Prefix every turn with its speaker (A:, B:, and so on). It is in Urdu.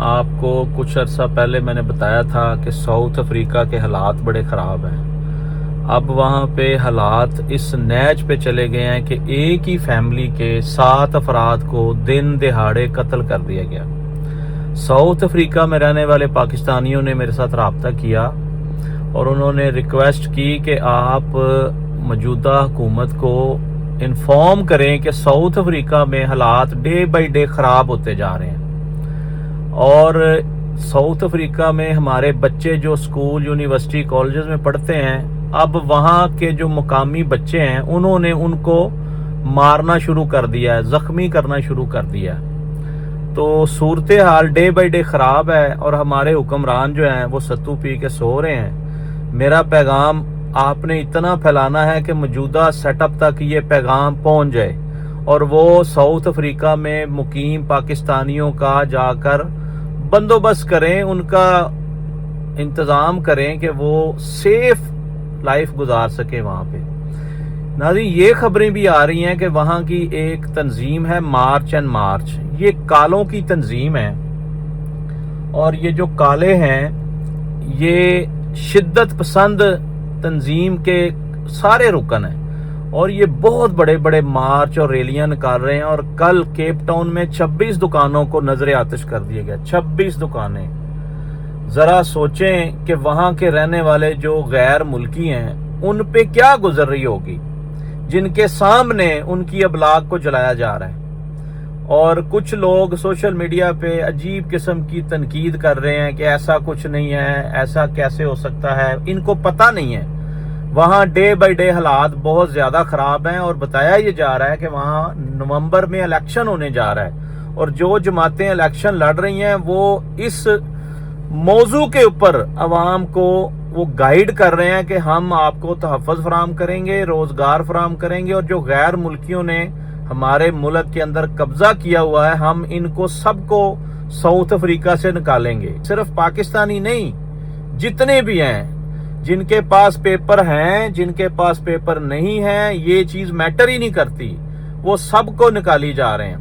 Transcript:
A: آپ کو کچھ عرصہ پہلے میں نے بتایا تھا کہ ساؤتھ افریقہ کے حالات بڑے خراب ہیں۔ اب وہاں پہ حالات اس نیچ پہ چلے گئے ہیں کہ ایک ہی فیملی کے 7 افراد کو دن دہاڑے قتل کر دیا گیا۔ ساؤتھ افریقہ میں رہنے والے پاکستانیوں نے میرے ساتھ رابطہ کیا اور انہوں نے ریکویسٹ کی کہ آپ موجودہ حکومت کو انفارم کریں کہ ساؤتھ افریقہ میں حالات ڈے بائی ڈے خراب ہوتے جا رہے ہیں، اور ساؤتھ افریقہ میں ہمارے بچے جو اسکول، یونیورسٹی، کالجز میں پڑھتے ہیں، اب وہاں کے جو مقامی بچے ہیں انہوں نے ان کو مارنا شروع کر دیا ہے، زخمی کرنا شروع کر دیا ہے۔ تو صورتحال ڈے بائی ڈے خراب ہے اور ہمارے حکمران جو ہیں وہ ستو پی کے سو رہے ہیں۔ میرا پیغام آپ نے اتنا پھیلانا ہے کہ موجودہ سیٹ اپ تک یہ پیغام پہنچ جائے اور وہ ساؤتھ افریقہ میں مقیم پاکستانیوں کا جا کر بندوبست کریں، ان کا انتظام کریں کہ وہ سیف لائف گزار سکے وہاں پہ۔ ناظرین، یہ خبریں بھی آ رہی ہیں کہ وہاں کی ایک تنظیم ہے مارچ اینڈ مارچ، یہ کالوں کی تنظیم ہے، اور یہ جو کالے ہیں یہ شدت پسند تنظیم کے سارے رکن ہیں، اور یہ بہت بڑے بڑے مارچ اور ریلیاں نکال رہے ہیں۔ اور کل کیپ ٹاؤن میں 26 دکانوں کو نظر آتش کر دیا گیا، 26 دکانیں۔ ذرا سوچیں کہ وہاں کے رہنے والے جو غیر ملکی ہیں ان پہ کیا گزر رہی ہوگی، جن کے سامنے ان کی ابلاغ کو جلایا جا رہا ہے۔ اور کچھ لوگ سوشل میڈیا پہ عجیب قسم کی تنقید کر رہے ہیں کہ ایسا کچھ نہیں ہے، ایسا کیسے ہو سکتا ہے۔ ان کو پتہ نہیں ہے وہاں ڈے بائی ڈے حالات بہت زیادہ خراب ہیں، اور بتایا یہ جا رہا ہے کہ وہاں نومبر میں الیکشن ہونے جا رہا ہے، اور جو جماعتیں الیکشن لڑ رہی ہیں وہ اس موضوع کے اوپر عوام کو وہ گائیڈ کر رہے ہیں کہ ہم آپ کو تحفظ فراہم کریں گے، روزگار فراہم کریں گے، اور جو غیر ملکیوں نے ہمارے ملک کے اندر قبضہ کیا ہوا ہے ہم ان کو سب کو ساؤتھ افریقہ سے نکالیں گے۔ صرف پاکستانی نہیں، جتنے بھی ہیں، جن کے پاس پیپر ہیں، جن کے پاس پیپر نہیں ہیں، یہ چیز میٹر ہی نہیں کرتی، وہ سب کو نکالی جا رہے ہیں۔